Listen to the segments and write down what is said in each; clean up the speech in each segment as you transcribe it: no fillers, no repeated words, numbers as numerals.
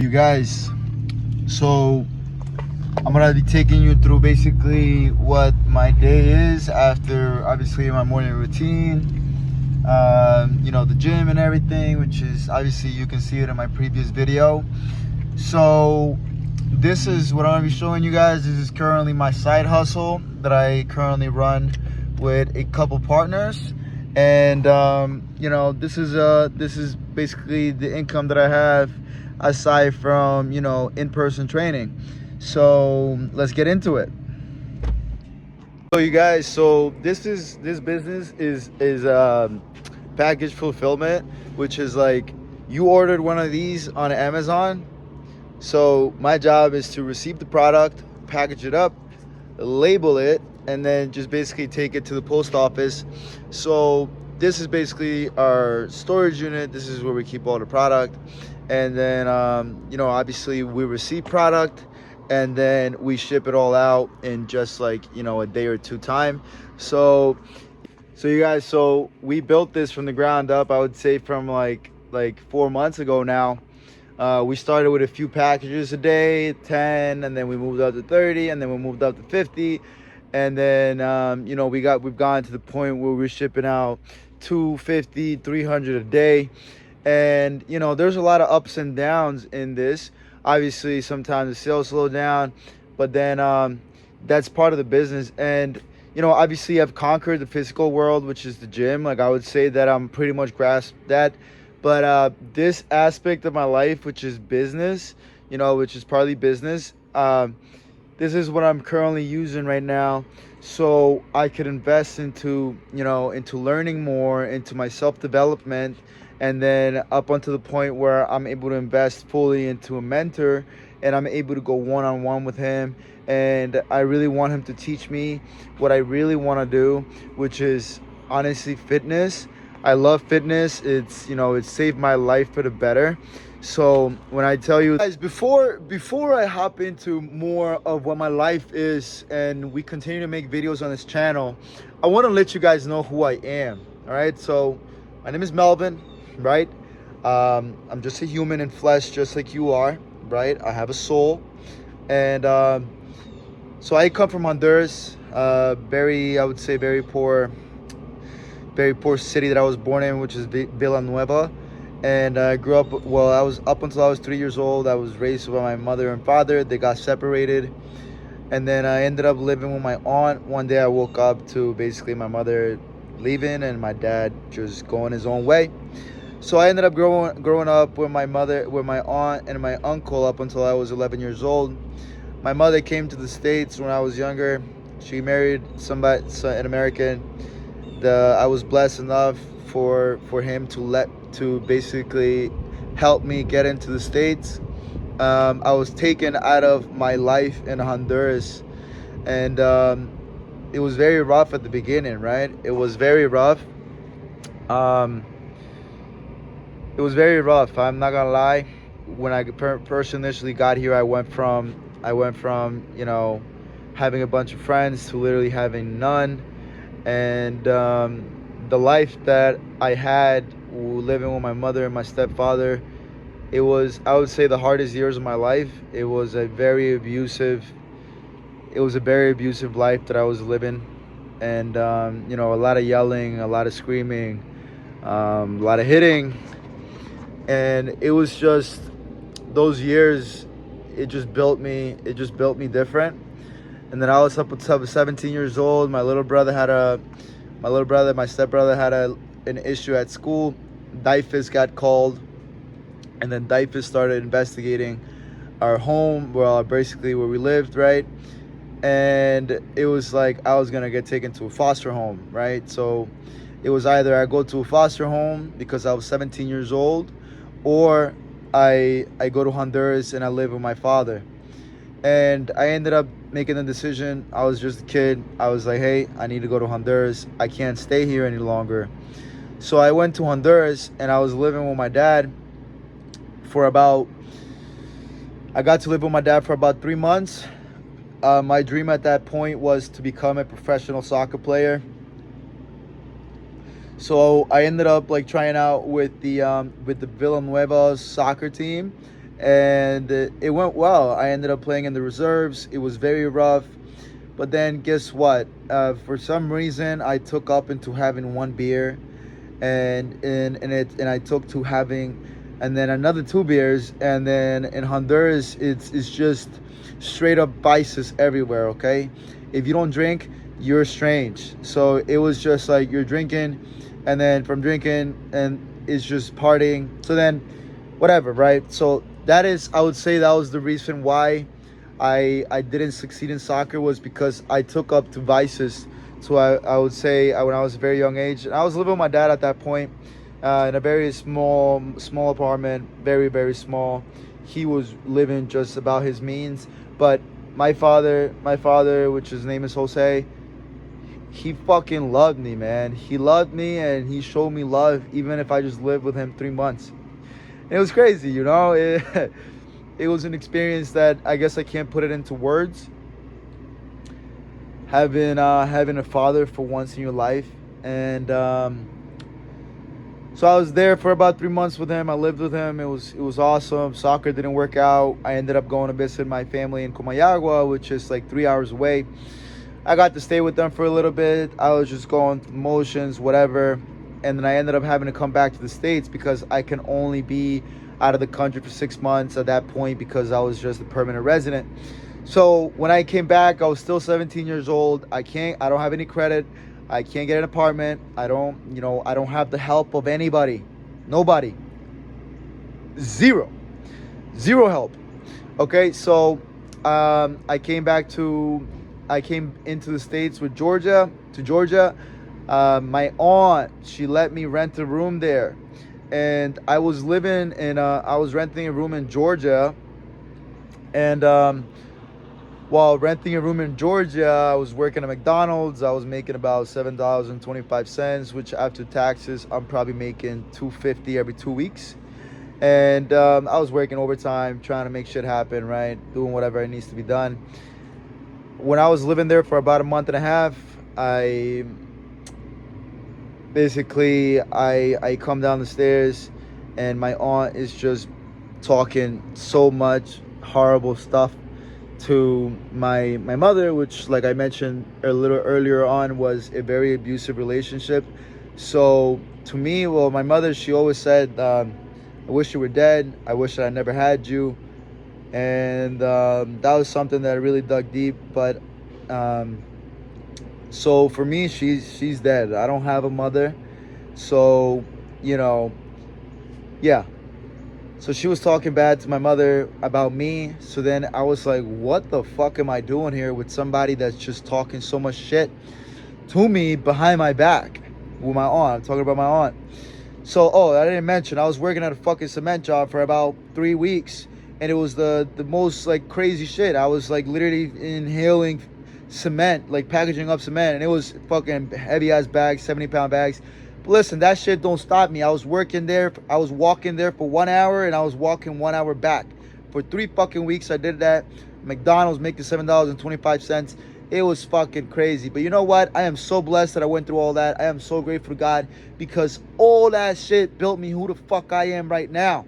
You guys, so I'm gonna be taking you through basically what my day is after obviously my morning routine, the gym and everything, which is obviously you can see it in my previous video. So this is what I'm gonna be showing you guys. This is currently my side hustle that I currently run with a couple partners, and this is basically the income that I have aside from in-person training. So let's get into it. So you guys, so this business is package fulfillment, which is like you ordered one of these on Amazon. So my job is to receive the product, package it up, label it, and then just basically take it to the post office. So this is basically our storage unit. This is where we keep all the product. And then, obviously we receive product and then we ship it all out in just like, a day or two time. So you guys, so we built this from the ground up, I would say from like 4 months ago now. We started with a few packages a day, 10, and then we moved up to 30, and then we moved up to 50. And then, we've gone to the point where we're shipping out 250, 300 a day. And, there's a lot of ups and downs in this. Obviously, sometimes the sales slow down, but then that's part of the business. And, obviously I've conquered the physical world, which is the gym. Like I would say that I'm pretty much grasped that. But this aspect of my life, which is business, which is partly business, this is what I'm currently using right now, so I could invest into learning more, into my self-development, and then up until the point where I'm able to invest fully into a mentor, and I'm able to go one-on-one with him. And I really want him to teach me what I really want to do, which is honestly fitness. I love fitness. It's saved my life for the better. So when I tell you guys, before I hop into more of what my life is and we continue to make videos on this channel, I want to let you guys know who I am. All right, so my name is Melvin, right? I'm just a human in flesh, just like you are, right? I have a soul. And so I come from Honduras, I would say very poor city that I was born in, which is Villanueva. And I grew up, I was up until I was 3 years old. I was raised by my mother and father. They got separated. And then I ended up living with my aunt. One day I woke up to basically my mother leaving and my dad just going his own way. So I ended up growing up with my aunt and my uncle up until I was 11 years old. My mother came to the States when I was younger. She married an American. I was blessed enough for him to basically help me get into the States. I was taken out of my life in Honduras, and it was very rough at the beginning, right? It was very rough. It was very rough. I'm not gonna lie. When I first initially got here, I went from having a bunch of friends to literally having none. And the life that I had living with my mother and my stepfather, it was, I would say, the hardest years of my life. It was a very abusive life that I was living. And a lot of yelling, a lot of screaming, a lot of hitting. And it was just those years, it just built me different. And then I was up until 17 years old. My stepbrother had an issue at school. DYFS got called, and then DYFS started investigating our home, basically where we lived, right? And it was like I was gonna get taken to a foster home, right? So it was either I go to a foster home because I was 17 years old, or I go to Honduras and I live with my father. And I ended up making the decision. I was just a kid. I was like, hey, I need to go to Honduras. I can't stay here any longer. So I went to Honduras and I was living with my dad I got to live with my dad for about 3 months. My dream at that point was to become a professional soccer player. So I ended up like trying out with the Villanueva soccer team, and it went well. I ended up playing in the reserves. It was very rough, but then guess what? For some reason, I took up into having one beer, and I took to having, and then another two beers, and then in Honduras, it's just straight up vices everywhere. Okay, if you don't drink, you're strange. So it was just like you're drinking, and then from drinking, and it's just partying. So then, whatever, right? So that is, I would say that was the reason why I didn't succeed in soccer, was because I took up to vices. So I would say when I was a very young age, and I was living with my dad at that point, in a very small apartment, very small. He was living just about his means, but my father, which his name is Jose, he fucking loved me, man. He loved me, and he showed me love even if I just lived with him 3 months. And it was crazy, you know. It was an experience that I guess I can't put it into words. Having a father for once in your life, and so I was there for about 3 months with him. I lived with him. It was awesome. Soccer didn't work out. I ended up going to visit my family in Comayagua, which is like 3 hours away. I got to stay with them for a little bit. I was just going through motions, whatever, and then I ended up having to come back to the States because I can only be out of the country for 6 months at that point because I was just a permanent resident. So when I came back, I was still 17 years old. I don't have any credit. I can't get an apartment. I don't have the help of anybody. Nobody. Zero help. Okay, so I came into the States with Georgia. My aunt, she let me rent a room there, and I was renting a room in Georgia, and while renting a room in Georgia, I was working at McDonald's. I was making about $7.25, which after taxes, I'm probably making $2.50 every 2 weeks. And I was working overtime, trying to make shit happen, right? Doing whatever needs to be done. When I was living there for about a month and a half, I come down the stairs, and my aunt is just talking so much horrible stuff to my mother, which, like I mentioned a little earlier on, was a very abusive relationship. So to me, well, my mother, she always said, I wish you were dead. I wish that I never had you. And that was something that I really dug deep. But so for me, she's dead. I don't have a mother. So, yeah. So she was talking bad to my mother about me. So then I was like, what the fuck am I doing here with somebody that's just talking so much shit to me behind my back with my aunt? I'm talking about my aunt. So, I didn't mention, I was working at a fucking cement job for about 3 weeks. And it was the most like crazy shit. I was like literally inhaling cement, like packaging up cement. And it was fucking heavy ass bags, 70-pound bags. But listen, that shit don't stop me. I was walking there for 1 hour, and I was walking 1 hour back. For 3 fucking weeks I did that. McDonald's making $7.25. It was fucking crazy. But you know what? I am so blessed that I went through all that. I am so grateful to God, because all that shit built me who the fuck I am right now.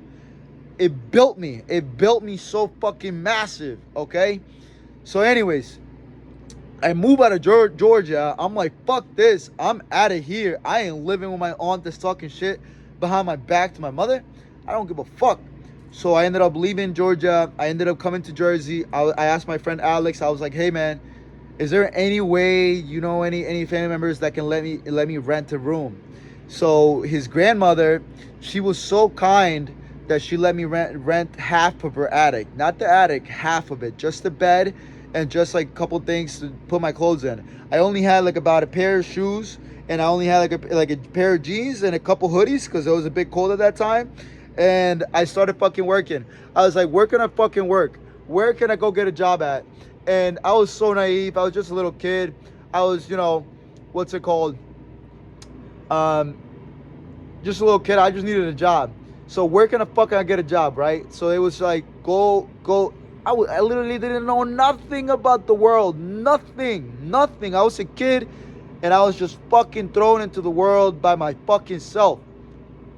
It built me so fucking massive, okay? So anyways, I move out of Georgia. I'm like, fuck this. I'm out of here. I ain't living with my aunt that's talking shit behind my back to my mother. I don't give a fuck. So I ended up leaving Georgia. I ended up coming to Jersey. I asked my friend Alex. I was like, hey man, is there any way, any family members that can let me rent a room? So his grandmother, she was so kind that she let me rent half of her attic. Not the attic, half of it. Just the bed and just like a couple things to put my clothes in. I only had like about a pair of shoes, and I only had like a pair of jeans and a couple hoodies because it was a bit cold at that time. And I started fucking working. I was like, where can I fucking work? Where can I go get a job at? And I was so naive. I was just a little kid. I was, what's it called? Just a little kid. I just needed a job. So where can I get a job, right? So it was like, go. I literally didn't know nothing about the world. Nothing. I was a kid, and I was just fucking thrown into the world by my fucking self.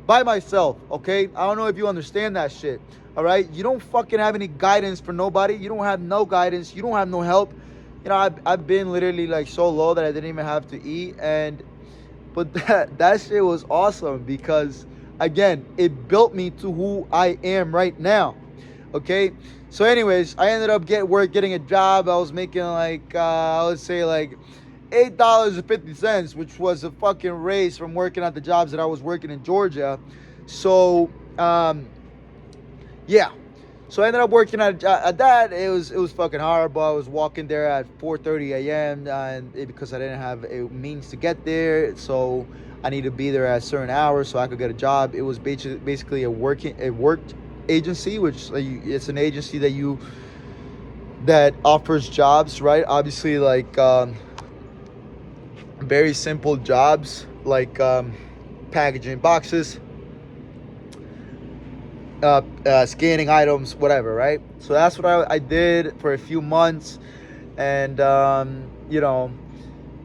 By myself, okay? I don't know if you understand that shit. All right, you don't fucking have any guidance for nobody. You don't have no guidance. You don't have no help. You know, I've been literally like so low that I didn't even have to eat, but that shit was awesome because again, it built me to who I am right now. Okay, so anyways, I ended up getting a job. I was making like I would say like $8.50, which was a fucking raise from working at the jobs that I was working in Georgia. So yeah, so I ended up working at that. It was fucking horrible. I was walking there at 4:30 a.m. Because I didn't have a means to get there, so I needed to be there at certain hours so I could get a job. It was basically a work agency, which it's an agency that offers jobs, right? Obviously, like very simple jobs like packaging boxes, scanning items, whatever, right? So that's what I did for a few months, and you know,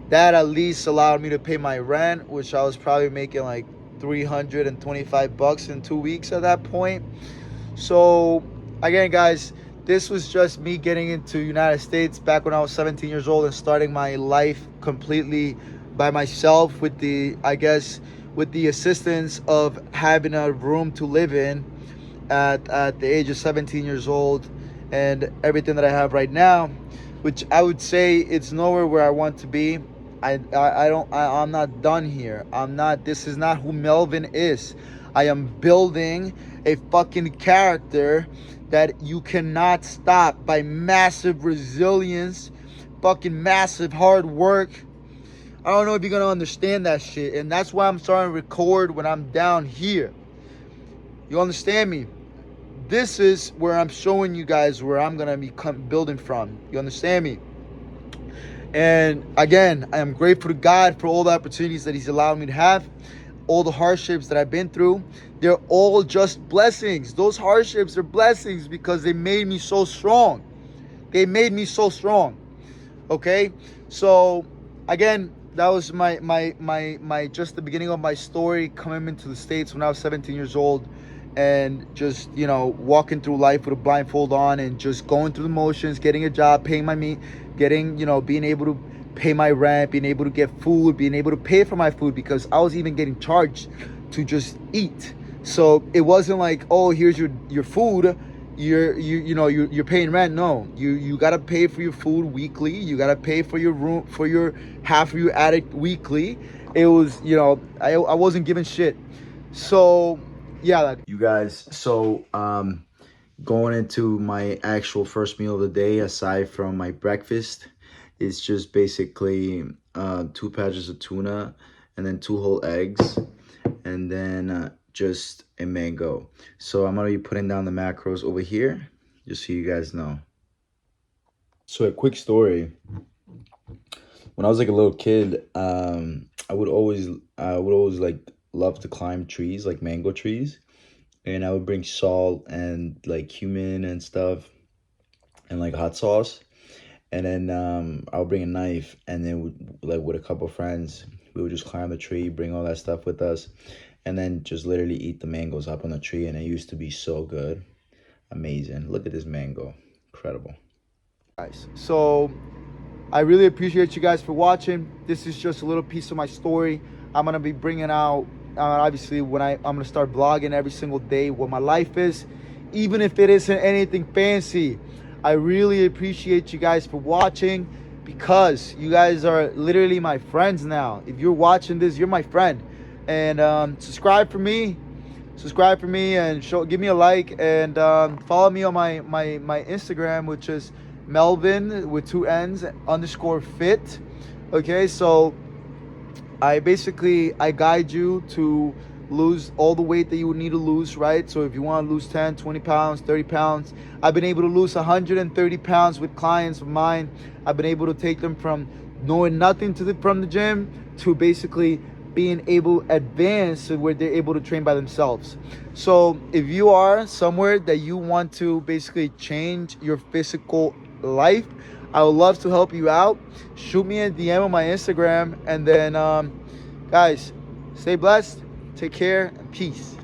that at least allowed me to pay my rent, which I was probably making like $325 in 2 weeks at that point. So again, guys, this was just me getting into United States back when I was 17 years old and starting my life completely by myself with the assistance of having a room to live in at the age of 17 years old, and everything that I have right now, which I would say it's nowhere where I want to be. I'm not done here. This is not who Melvin is. I am building a fucking character that you cannot stop by massive resilience, fucking massive hard work. I don't know if you're gonna understand that shit, and that's why I'm starting to record when I'm down here. You understand me? This is where I'm showing you guys where I'm gonna be building from. You understand me? And again, I am grateful to God for all the opportunities that He's allowed me to have, all the hardships that I've been through. They're all just blessings. Those hardships are blessings because they made me so strong. They made me so strong. Okay? So again, that was my just the beginning of my story coming into the States when I was 17 years old, and just, you know, walking through life with a blindfold on and just going through the motions, getting a job, paying my meat, being able to pay my rent, being able to get food, being able to pay for my food, because I was even getting charged to just eat. So it wasn't like, oh, here's your food, you're paying rent. No, you gotta pay for your food weekly. You gotta pay for your room, for your half of your attic weekly. It was, I wasn't giving shit. So yeah, you guys. So going into my actual first meal of the day, aside from my breakfast, it's just basically 2 patches of tuna, and then 2 whole eggs, and then just a mango. So I'm gonna be putting down the macros over here just so you guys know. So a quick story. When I was like a little kid, I would always like love to climb trees, like mango trees, and I would bring salt and like cumin and stuff and like hot sauce, and then I would bring a knife, and then with a couple of friends, we would just climb the tree, bring all that stuff with us, and then just literally eat the mangoes up on the tree. And it used to be so good. Amazing. Look at this mango. Incredible. Guys, so I really appreciate you guys for watching. This is just a little piece of my story. I'm going to be bringing out, obviously, when I'm going to start vlogging every single day what my life is, even if it isn't anything fancy. I really appreciate you guys for watching, because you guys are literally my friends now. If you're watching this, you're my friend. And subscribe for me, and give me a like, and follow me on my Instagram, which is Melvin with 2 N's _fit. Okay, so I guide you to lose all the weight that you would need to lose, right? So if you want to lose 10, 20 pounds, 30 pounds, I've been able to lose 130 pounds with clients of mine. I've been able to take them from knowing nothing from the gym to basically being able to advance to where they're able to train by themselves. So if you are somewhere that you want to basically change your physical life, I would love to help you out. Shoot me a DM on my Instagram, and then guys, stay blessed, take care, and peace.